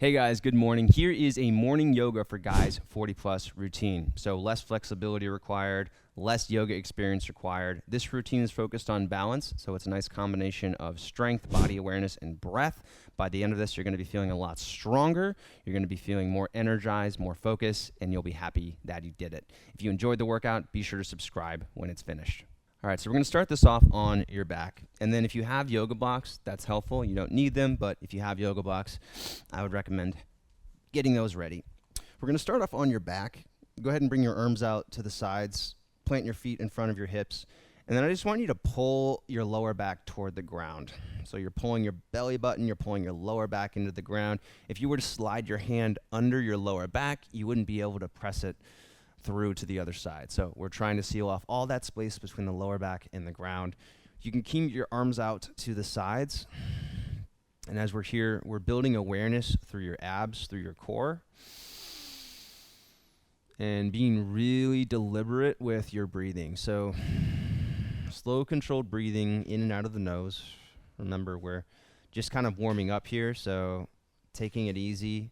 Hey guys, good morning. Here is a morning yoga for guys 40 plus routine. So less flexibility required, less yoga experience required. This routine is focused on balance, so it's a nice combination of strength, body awareness, and breath. By the end of this, you're going to be feeling a lot stronger. You're going to be feeling more energized, more focused, and you'll be happy that you did it. If you enjoyed the workout, be sure to subscribe when it's finished. All right, so we're going to start this off on your back. And then if you have yoga blocks, that's helpful. You don't need them, but if you have yoga blocks, I would recommend getting those ready. We're going to start off on your back. Go ahead and bring your arms out to the sides. Plant your feet in front of your hips. And then I just want you to pull your lower back toward the ground. So you're pulling your belly button, you're pulling your lower back into the ground. If you were to slide your hand under your lower back, you wouldn't be able to press it through to the other side. So we're trying to seal off all that space between the lower back and the ground. You can keep your arms out to the sides. And as we're here, we're building awareness through your abs, through your core, and being really deliberate with your breathing. So slow, controlled breathing in and out of the nose. Remember, we're just kind of warming up here, so taking it easy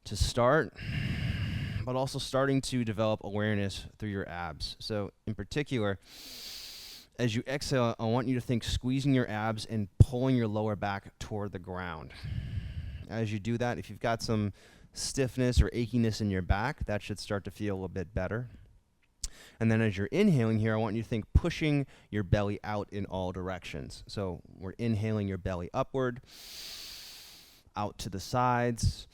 to start, but also starting to develop awareness through your abs. So in particular, as you exhale, I want you to think squeezing your abs and pulling your lower back toward the ground. As you do that, if you've got some stiffness or achiness in your back, that should start to feel a bit better. And then as you're inhaling here, I want you to think pushing your belly out in all directions. So we're inhaling your belly upward, out to the sides,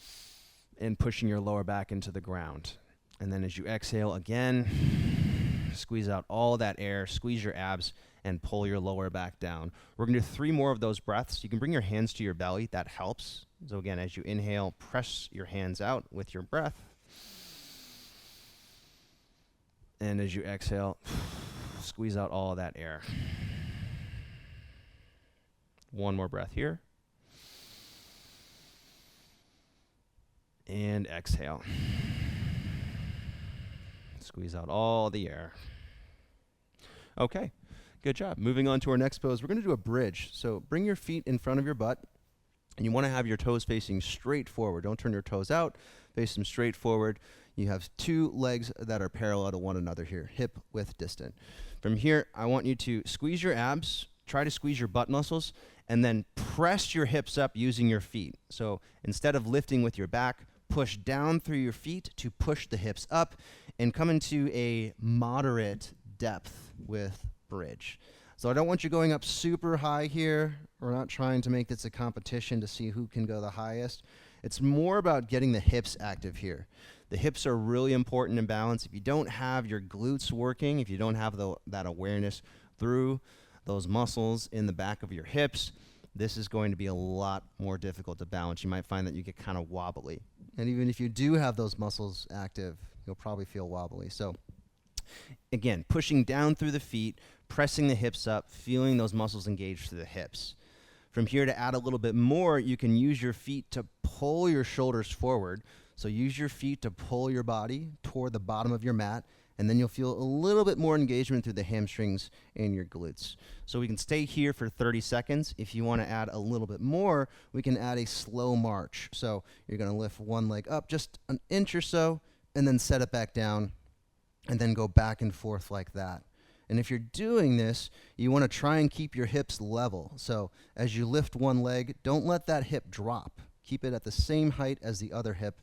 and pushing your lower back into the ground. And then as you exhale again, squeeze out all that air, squeeze your abs, and pull your lower back down. We're going to do 3 more of those breaths. You can bring your hands to your belly. That helps. So again, as you inhale, press your hands out with your breath. And as you exhale, squeeze out all of that air. 1 more breath here. And exhale. Squeeze out all the air. Okay, good job. Moving on to our next pose, we're going to do a bridge. So bring your feet in front of your butt, and you want to have your toes facing straight forward. Don't turn your toes out, face them straight forward. You have 2 legs that are parallel to one another here, hip width distant. From here, I want you to squeeze your abs, try to squeeze your butt muscles, and then press your hips up using your feet. So instead of lifting with your back, push down through your feet to push the hips up and come into a moderate depth with bridge. So I don't want you going up super high here. We're not trying to make this a competition to see who can go the highest. It's more about getting the hips active here. The hips are really important in balance. If you don't have your glutes working, if you don't have that awareness through those muscles in the back of your hips, this is going to be a lot more difficult to balance. You might find that you get kind of wobbly. And even if you do have those muscles active, you'll probably feel wobbly. So again, pushing down through the feet, pressing the hips up, feeling those muscles engaged through the hips. From here, to add a little bit more, you can use your feet to pull your shoulders forward. So use your feet to pull your body toward the bottom of your mat, and then you'll feel a little bit more engagement through the hamstrings and your glutes. So we can stay here for 30 seconds. If you want to add a little bit more, we can add a slow march. So you're going to lift one leg up just an inch or so, and then set it back down, and then go back and forth like that. And if you're doing this, you want to try and keep your hips level. So as you lift one leg, don't let that hip drop. Keep it at the same height as the other hip.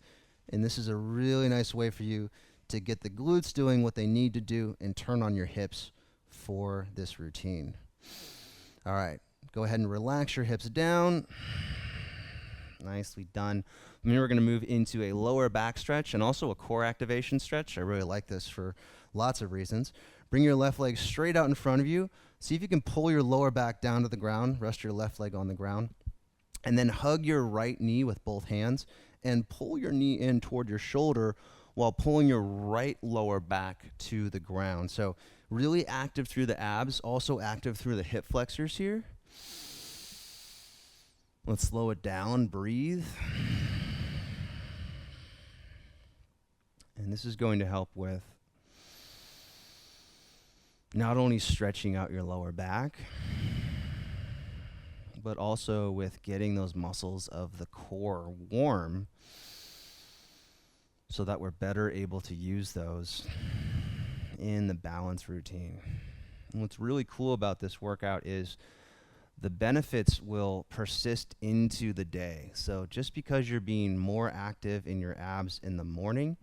And this is a really nice way for you to get the glutes doing what they need to do and turn on your hips for this routine. All right, go ahead and relax your hips down. Nicely done. Then we're going to move into a lower back stretch and also a core activation stretch. I really like this for lots of reasons. Bring your left leg straight out in front of you. See if you can pull your lower back down to the ground. Rest your left leg on the ground. And then hug your right knee with both hands and pull your knee in toward your shoulder while pulling your right lower back to the ground. So really active through the abs, also active through the hip flexors here. Let's slow it down, breathe. And this is going to help with not only stretching out your lower back, but also with getting those muscles of the core warm so that we're better able to use those in the balance routine. And what's really cool about this workout is the benefits will persist into the day. So just because you're being more active in your abs in the morning,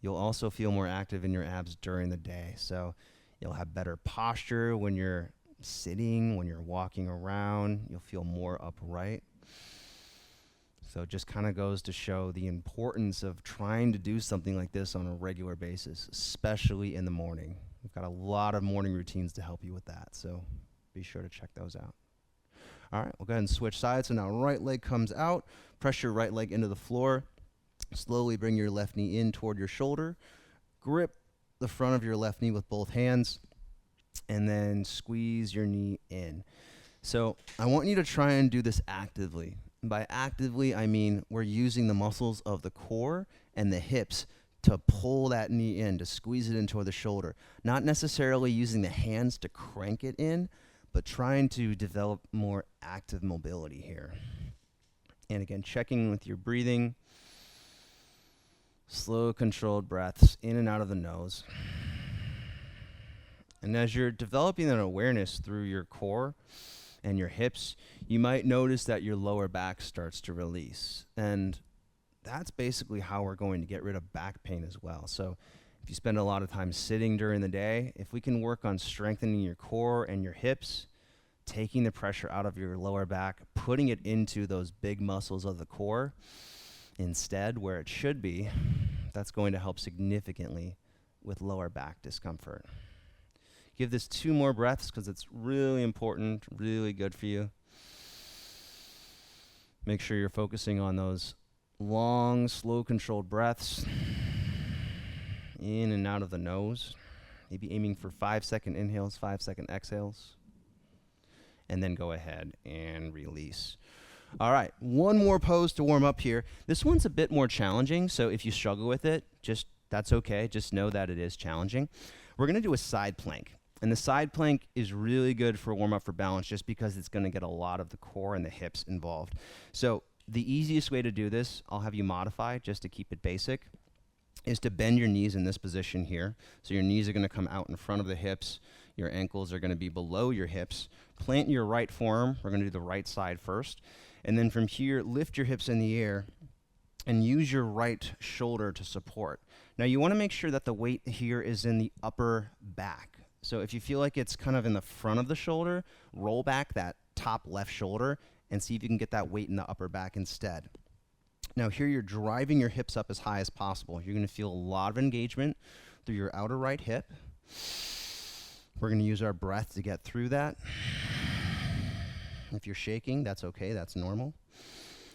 you'll also feel more active in your abs during the day. So you'll have better posture when you're sitting, when you're walking around, you'll feel more upright. So it just kind of goes to show the importance of trying to do something like this on a regular basis, especially in the morning. We've got a lot of morning routines to help you with that, so be sure to check those out. All right, we'll go ahead and switch sides. So now right leg comes out, press your right leg into the floor, slowly bring your left knee in toward your shoulder, grip the front of your left knee with both hands, and then squeeze your knee in. So I want you to try and do this actively. By actively, I mean we're using the muscles of the core and the hips to pull that knee in, to squeeze it in toward the shoulder. Not necessarily using the hands to crank it in, but trying to develop more active mobility here. And again, checking with your breathing. Slow, controlled breaths in and out of the nose. And as you're developing that awareness through your core and your hips, you might notice that your lower back starts to release. And that's basically how we're going to get rid of back pain as well. So if you spend a lot of time sitting during the day, if we can work on strengthening your core and your hips, taking the pressure out of your lower back, putting it into those big muscles of the core instead, where it should be, that's going to help significantly with lower back discomfort. Give this 2 more breaths because it's really important, really good for you. Make sure you're focusing on those long, slow, controlled breaths in and out of the nose. Maybe aiming for 5-second inhales, 5-second exhales. And then go ahead and release. All right, one more pose to warm up here. This one's a bit more challenging, so if you struggle with it, that's okay. Just know that it is challenging. We're going to do a side plank. And the side plank is really good for warm up for balance just because it's going to get a lot of the core and the hips involved. So the easiest way to do this, I'll have you modify just to keep it basic, is to bend your knees in this position here. So your knees are going to come out in front of the hips. Your ankles are going to be below your hips. Plant your right forearm. We're going to do the right side first. And then from here, lift your hips in the air and use your right shoulder to support. Now you want to make sure that the weight here is in the upper back. So if you feel like it's kind of in the front of the shoulder, roll back that top left shoulder and see if you can get that weight in the upper back instead. Now here you're driving your hips up as high as possible. You're going to feel a lot of engagement through your outer right hip. We're going to use our breath to get through that. If you're shaking, that's okay, that's normal.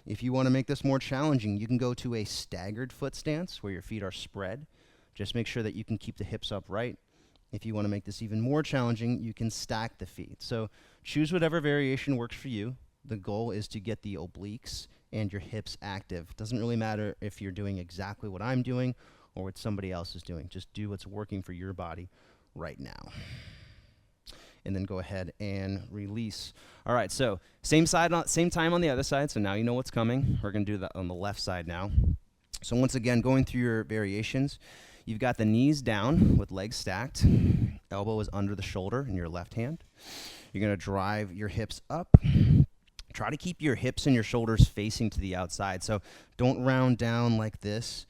If you want to make this more challenging, you can go to a staggered foot stance where your feet are spread. Just make sure that you can keep the hips upright. If you want to make this even more challenging, you can stack the feet. So choose whatever variation works for you. The goal is to get the obliques and your hips active. Doesn't really matter if you're doing exactly what I'm doing or what somebody else is doing. Just do what's working for your body right now. And then go ahead and release. All right, so same time on the other side. So now you know what's coming. We're going to do that on the left side now. So once again, going through your variations, you've got the knees down with legs stacked. Elbow is under the shoulder in your left hand. You're going to drive your hips up. Try to keep your hips and your shoulders facing to the outside. So don't round down like this.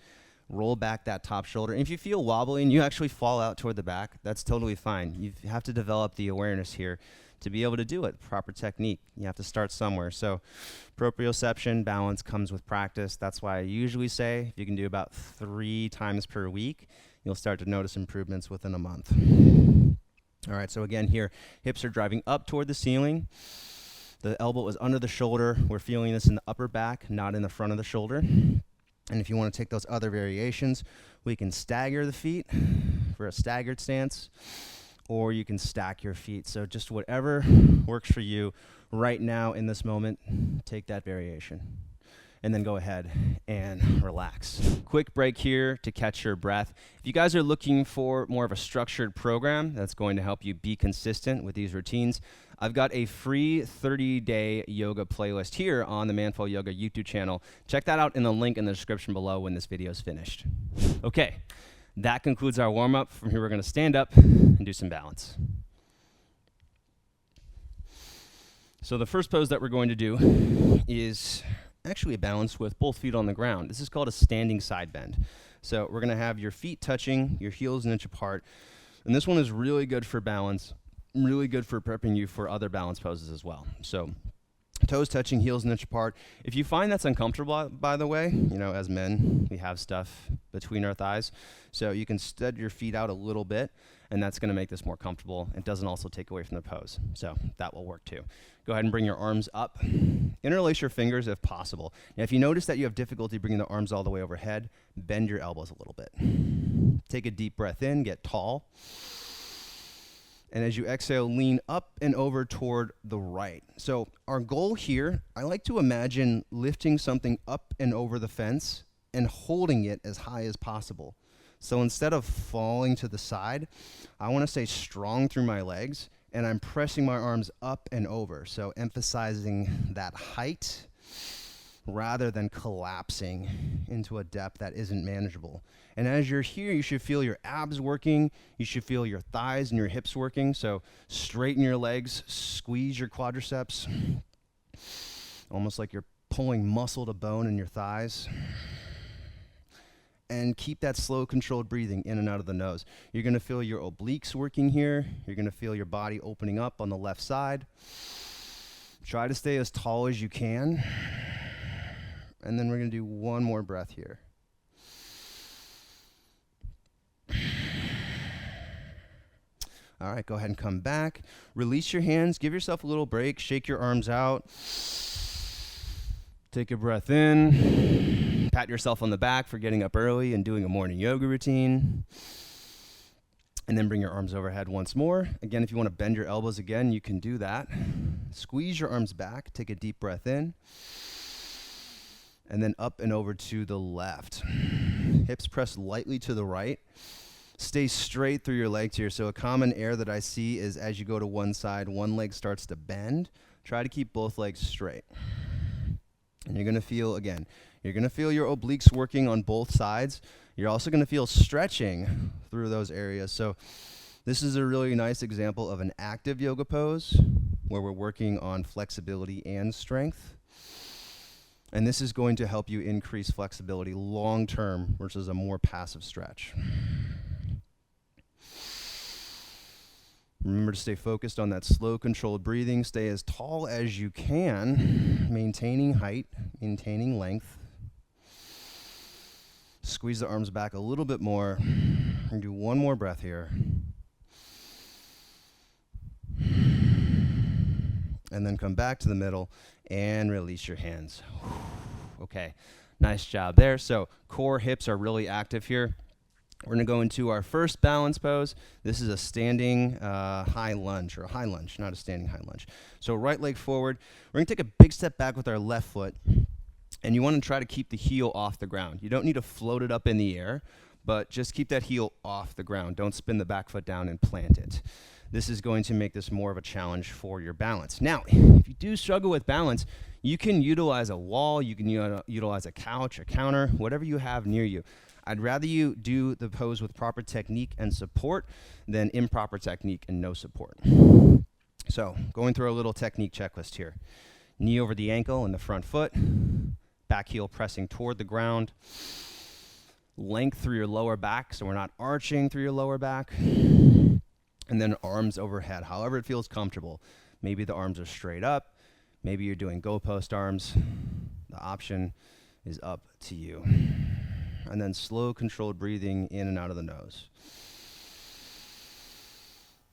Roll back that top shoulder. And if you feel wobbly and you actually fall out toward the back, that's totally fine. You have to develop the awareness here to be able to do it. Proper technique. You have to start somewhere. So proprioception, balance comes with practice. That's why I usually say if you can do about 3 times per week, you'll start to notice improvements within a month. All right, so again here, hips are driving up toward the ceiling. The elbow is under the shoulder. We're feeling this in the upper back, not in the front of the shoulder. And if you want to take those other variations, we can stagger the feet for a staggered stance, or you can stack your feet. So just whatever works for you right now in this moment, take that variation. And then go ahead and relax. Quick break here to catch your breath. If you guys are looking for more of a structured program that's going to help you be consistent with these routines, I've got a free 30-day yoga playlist here on the Manful Yoga YouTube channel. Check that out in the link in the description below when this video is finished. Okay, that concludes our warm-up. From here, we're going to stand up and do some balance. So the first pose that we're going to do is actually a balance with both feet on the ground. This is called a standing side bend. So we're going to have your feet touching, your heels an inch apart. And this one is really good for balance, really good for prepping you for other balance poses as well. So toes touching, heels an inch apart. If you find that's uncomfortable, by the way, you know, as men, we have stuff between our thighs. So you can spread your feet out a little bit, and that's going to make this more comfortable. It doesn't also take away from the pose. So that will work too. Go ahead and bring your arms up. Interlace your fingers if possible. Now, if you notice that you have difficulty bringing the arms all the way overhead, bend your elbows a little bit. Take a deep breath in, get tall. And as you exhale, lean up and over toward the right. So our goal here, I like to imagine lifting something up and over the fence and holding it as high as possible. So instead of falling to the side, I want to stay strong through my legs, and I'm pressing my arms up and over. So emphasizing that height rather than collapsing into a depth that isn't manageable. And as you're here, you should feel your abs working. You should feel your thighs and your hips working. So straighten your legs, squeeze your quadriceps, almost like you're pulling muscle to bone in your thighs. And keep that slow, controlled breathing in and out of the nose. You're going to feel your obliques working here. You're going to feel your body opening up on the left side. Try to stay as tall as you can. And then we're going to do one more breath here. All right, go ahead and come back. Release your hands. Give yourself a little break. Shake your arms out. Take a breath in. Pat yourself on the back for getting up early and doing a morning yoga routine. And then bring your arms overhead once more. Again, if you want to bend your elbows again, you can do that. Squeeze your arms back. Take a deep breath in. And then up and over to the left. Hips press lightly to the right. Stay straight through your legs here. So a common error that I see is as you go to one side, one leg starts to bend. Try to keep both legs straight. And you're going to feel, again, you're going to feel your obliques working on both sides. You're also going to feel stretching through those areas. So this is a really nice example of an active yoga pose where we're working on flexibility and strength. And this is going to help you increase flexibility long term versus a more passive stretch. Remember to stay focused on that slow, controlled breathing. Stay as tall as you can, maintaining height, maintaining length. Squeeze the arms back a little bit more. And do one more breath here. And then come back to the middle and release your hands. Okay, nice job there. So core, hips are really active here. We're going to go into our first balance pose. This is a standing high lunge, or a high lunge, not a standing high lunge. So right leg forward. We're going to take a big step back with our left foot, and you want to try to keep the heel off the ground. You don't need to float it up in the air, but just keep that heel off the ground. Don't spin the back foot down and plant it. This is going to make this more of a challenge for your balance. Now, if you do struggle with balance, you can utilize a wall, you can utilize a couch, a counter, whatever you have near you. I'd rather you do the pose with proper technique and support than improper technique and no support. So, going through our little technique checklist here. Knee over the ankle and the front foot. Back heel pressing toward the ground. Length through your lower back, so we're not arching through your lower back. And then arms overhead, however it feels comfortable. Maybe the arms are straight up. Maybe you're doing go post arms. The option is up to you. And then slow, controlled breathing in and out of the nose.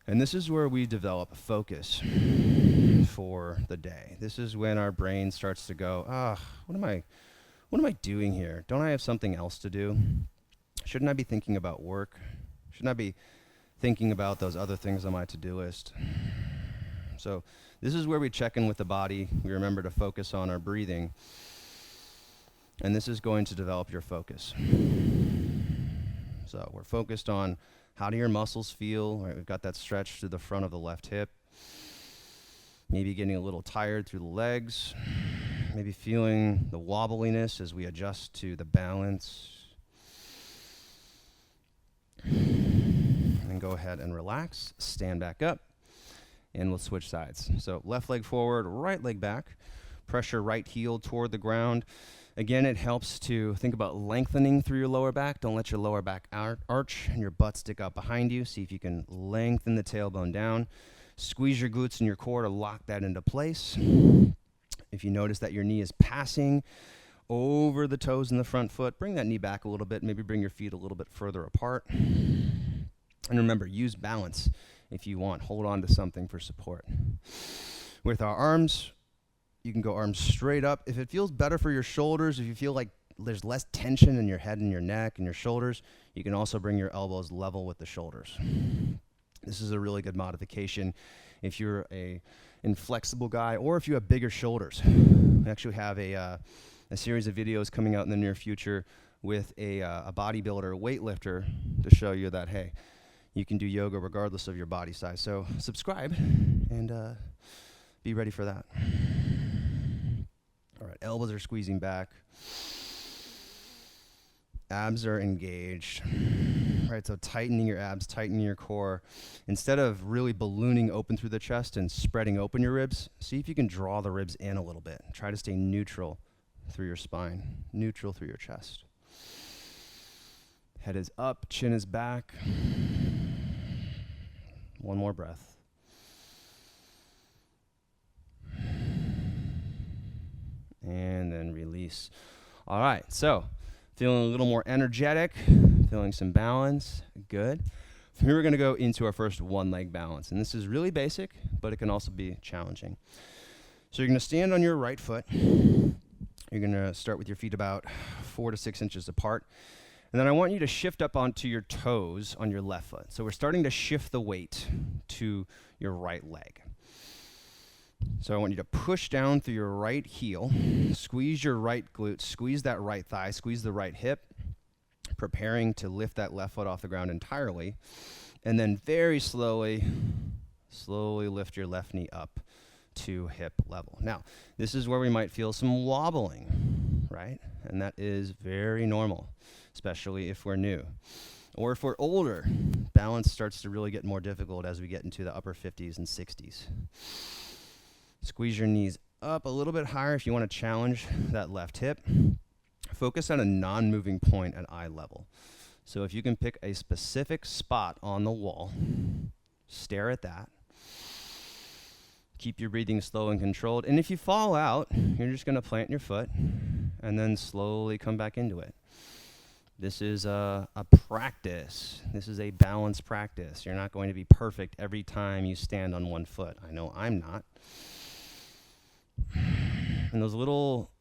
And this is where we develop focus for the day. This is when our brain starts to go, what am I doing here? Don't I have something else to do? Shouldn't I be thinking about work? Shouldn't I be thinking about those other things on my to-do list? So this is where we check in with the body. We remember to focus on our breathing. And this is going to develop your focus. So we're focused on how do your muscles feel. Right, we've got that stretch to the front of the left hip. Maybe getting a little tired through the legs. Maybe feeling the wobbliness as we adjust to the balance. And go ahead and relax, stand back up, and we'll switch sides. So left leg forward, right leg back. Pressure right heel toward the ground. Again, it helps to think about lengthening through your lower back. Don't let your lower back arch and your butt stick out behind you. See if you can lengthen the tailbone down. Squeeze your glutes and your core to lock that into place. If you notice that your knee is passing over the toes in the front foot, bring that knee back a little bit. Maybe bring your feet a little bit further apart. And remember, use balance if you want. Hold on to something for support. With our arms, you can go arms straight up. If it feels better for your shoulders, if you feel like there's less tension in your head and your neck and your shoulders, you can also bring your elbows level with the shoulders. This is a really good modification if you're a inflexible guy or if you have bigger shoulders. We actually have a series of videos coming out in the near future with a bodybuilder, a weightlifter, to show you that, hey, you can do yoga regardless of your body size. So subscribe and be ready for that. All right, elbows are squeezing back. Abs are engaged. Right, so tightening your abs, tightening your core. Instead of really ballooning open through the chest and spreading open your ribs, see if you can draw the ribs in a little bit. Try to stay neutral through your spine, neutral through your chest. Head is up, chin is back. One more breath. And then release. All right, so feeling a little more energetic, feeling some balance, good. From here we're gonna go into our first one leg balance. And this is really basic, but it can also be challenging. So you're gonna stand on your right foot. You're gonna start with your feet about 4 to 6 inches apart. And then I want you to shift up onto your toes on your left foot. So we're starting to shift the weight to your right leg. So I want you to push down through your right heel, squeeze your right glute, squeeze that right thigh, squeeze the right hip, preparing to lift that left foot off the ground entirely. And then very slowly lift your left knee up to hip level. Now, this is where we might feel some wobbling, right? And that is very normal, especially if we're new. Or if we're older, balance starts to really get more difficult as we get into the upper 50s and 60s. Squeeze your knees up a little bit higher if you want to challenge that left hip. Focus on a non-moving point at eye level. So if you can pick a specific spot on the wall, stare at that. Keep your breathing slow and controlled. And if you fall out, you're just going to plant your foot and then slowly come back into it. This is a practice. This is a balanced practice. You're not going to be perfect every time you stand on one foot. I know I'm not. And those little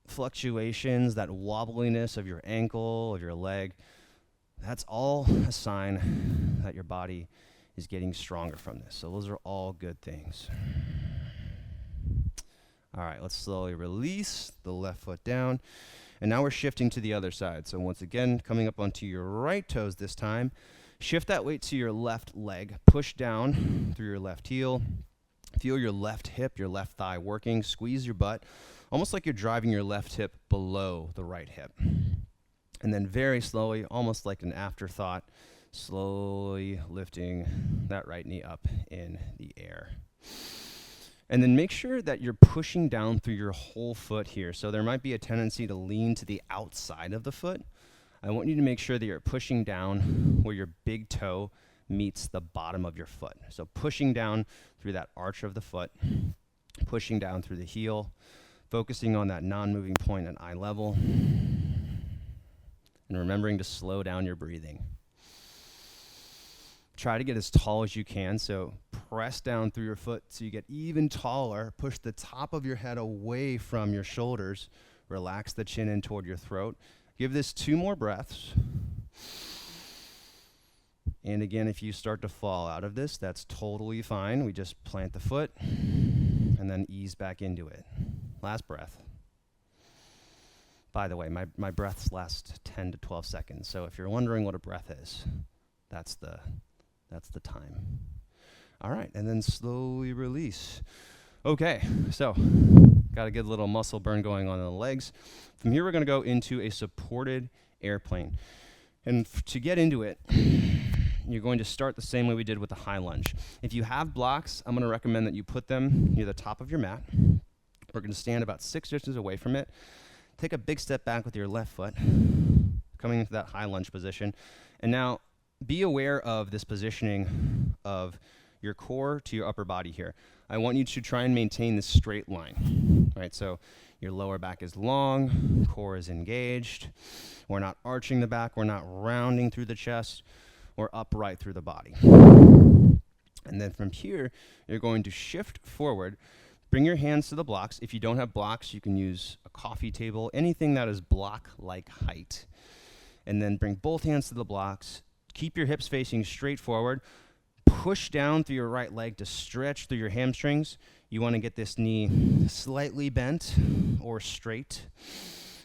fluctuations, that wobbliness of your ankle, of your leg, that's all a sign that your body is getting stronger from this. So those are all good things. All right, let's slowly release the left foot down. And now we're shifting to the other side. So once again, coming up onto your right toes this time. Shift that weight to your left leg. Push down through your left heel. Feel your left hip, your left thigh working. Squeeze your butt, almost like you're driving your left hip below the right hip. And then very slowly, almost like an afterthought, slowly lifting that right knee up in the air. And then make sure that you're pushing down through your whole foot here. So there might be a tendency to lean to the outside of the foot. I want you to make sure that you're pushing down where your big toe meets the bottom of your foot. So pushing down through that arch of the foot, pushing down through the heel, focusing on that non-moving point at eye level, and remembering to slow down your breathing. Try to get as tall as you can, so press down through your foot so you get even taller. Push the top of your head away from your shoulders. Relax the chin in toward your throat. Give this 2 more breaths. And again, if you start to fall out of this, that's totally fine. We just plant the foot and then ease back into it. Last breath. By the way, my breaths last 10 to 12 seconds. So if you're wondering what a breath is, that's the time. All right, and then slowly release. Okay, so got a good little muscle burn going on in the legs. From here, we're going to go into a supported airplane. And to get into it, you're going to start the same way we did with the high lunge. If you have blocks, I'm going to recommend that you put them near the top of your mat. We're going to stand about 6 inches away from it. Take a big step back with your left foot, coming into that high lunge position. And now be aware of this positioning of your core to your upper body here. I want you to try and maintain this straight line, right? So your lower back is long, core is engaged. We're not arching the back, we're not rounding through the chest, we're upright through the body. And then from here, you're going to shift forward. Bring your hands to the blocks. If you don't have blocks, you can use a coffee table, anything that is block-like height. And then bring both hands to the blocks. Keep your hips facing straight forward. Push down through your right leg to stretch through your hamstrings. You want to get this knee slightly bent or straight.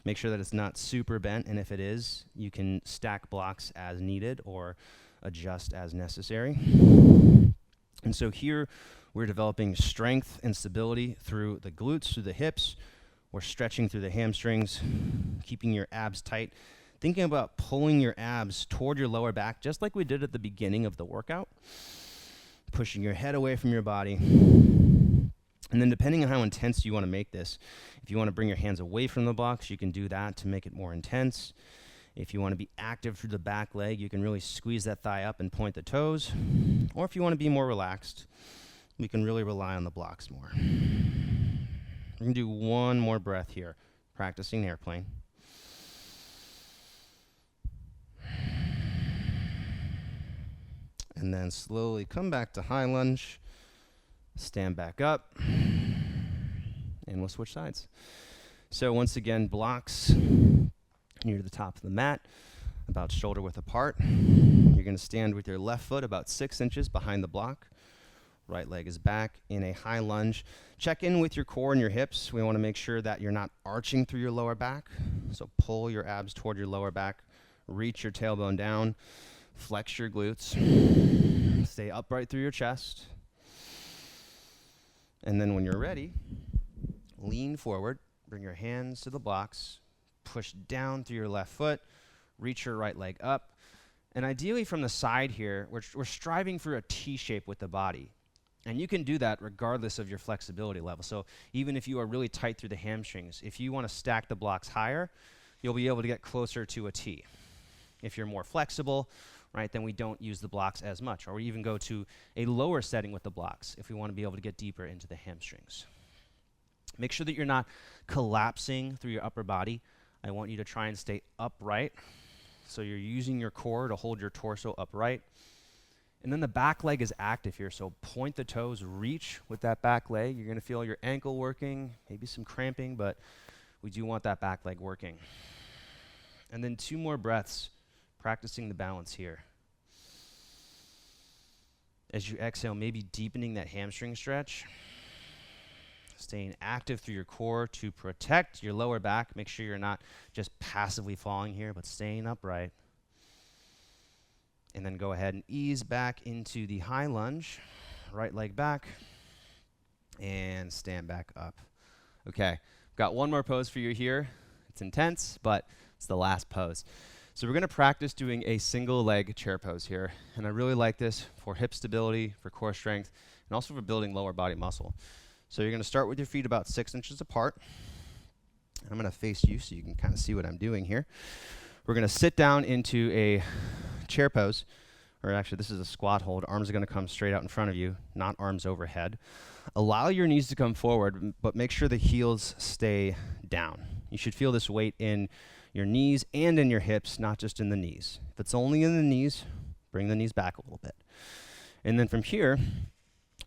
Make sure that it's not super bent, and if it is, you can stack blocks as needed or adjust as necessary. And so here, we're developing strength and stability through the glutes, through the hips. We're stretching through the hamstrings, keeping your abs tight. Thinking about pulling your abs toward your lower back, just like we did at the beginning of the workout. Pushing your head away from your body. And then depending on how intense you want to make this, if you want to bring your hands away from the blocks, you can do that to make it more intense. If you want to be active through the back leg, you can really squeeze that thigh up and point the toes. Or if you want to be more relaxed, we can really rely on the blocks more. We're going to do one more breath here, practicing airplane. And then slowly come back to high lunge, stand back up, and we'll switch sides. So once again, blocks near the top of the mat, about shoulder width apart. You're going to stand with your left foot about 6 inches behind the block. Right leg is back in a high lunge. Check in with your core and your hips. We want to make sure that you're not arching through your lower back. So pull your abs toward your lower back. Reach your tailbone down. Flex your glutes. Stay upright through your chest. And then when you're ready, lean forward. Bring your hands to the blocks. Push down through your left foot. Reach your right leg up. And ideally from the side here, we're striving for a T shape with the body. And you can do that regardless of your flexibility level. So even if you are really tight through the hamstrings, if you want to stack the blocks higher, you'll be able to get closer to a T. If you're more flexible, right, then we don't use the blocks as much. Or we even go to a lower setting with the blocks if we want to be able to get deeper into the hamstrings. Make sure that you're not collapsing through your upper body. I want you to try and stay upright. So you're using your core to hold your torso upright. And then the back leg is active here, so point the toes, reach with that back leg. You're going to feel your ankle working, maybe some cramping, but we do want that back leg working. And then 2 more breaths, practicing the balance here. As you exhale, maybe deepening that hamstring stretch. Staying active through your core to protect your lower back. Make sure you're not just passively falling here, but staying upright. And then go ahead and ease back into the high lunge. Right leg back. And stand back up. Okay, got one more pose for you here. It's intense, but it's the last pose. So we're going to practice doing a single leg chair pose here. And I really like this for hip stability, for core strength, and also for building lower body muscle. So you're going to start with your feet about 6 inches apart. I'm going to face you so you can kind of see what I'm doing here. We're going to sit down into a chair pose, or actually this is a squat hold. Arms are going to come straight out in front of you, not arms overhead. Allow your knees to come forward, but make sure the heels stay down. You should feel this weight in your knees and in your hips, not just in the knees. If it's only in the knees, bring the knees back a little bit. And then from here,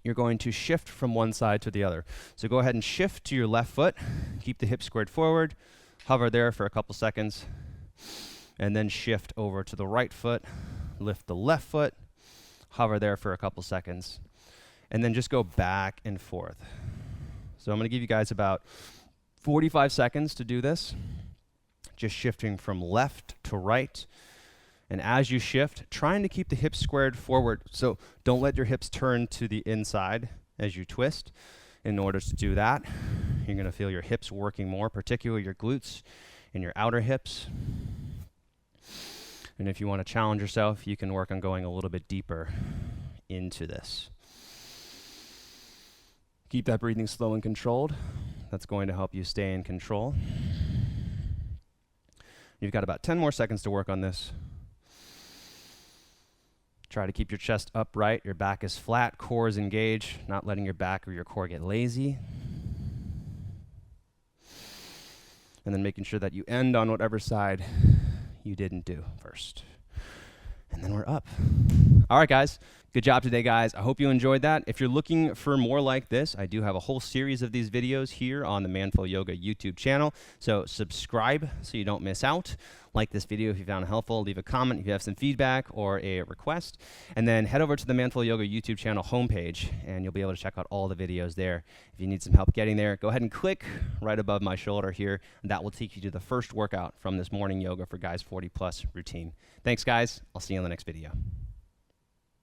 you're going to shift from one side to the other. So go ahead and shift to your left foot. Keep the hips squared forward. Hover there for a couple seconds. And then shift over to the right foot. Lift the left foot. Hover there for a couple seconds. And then just go back and forth. So I'm going to give you guys about 45 seconds to do this. Just shifting from left to right. And as you shift, trying to keep the hips squared forward. So don't let your hips turn to the inside as you twist. In order to do that, you're going to feel your hips working more, particularly your glutes and your outer hips. And if you want to challenge yourself, you can work on going a little bit deeper into this. Keep that breathing slow and controlled. That's going to help you stay in control. You've got about 10 more seconds to work on this. Try to keep your chest upright, your back is flat, core is engaged, not letting your back or your core get lazy. And then making sure that you end on whatever side you didn't do first. And then we're up. All right, guys. Good job today, guys. I hope you enjoyed that. If you're looking for more like this, I do have a whole series of these videos here on the Manful Yoga YouTube channel. So subscribe so you don't miss out. Like this video if you found it helpful. Leave a comment if you have some feedback or a request. And then head over to the Manful Yoga YouTube channel homepage, and you'll be able to check out all the videos there. If you need some help getting there, go ahead and click right above my shoulder here. And that will take you to the first workout from this morning yoga for guys 40+ routine. Thanks, guys. I'll see you in the next video.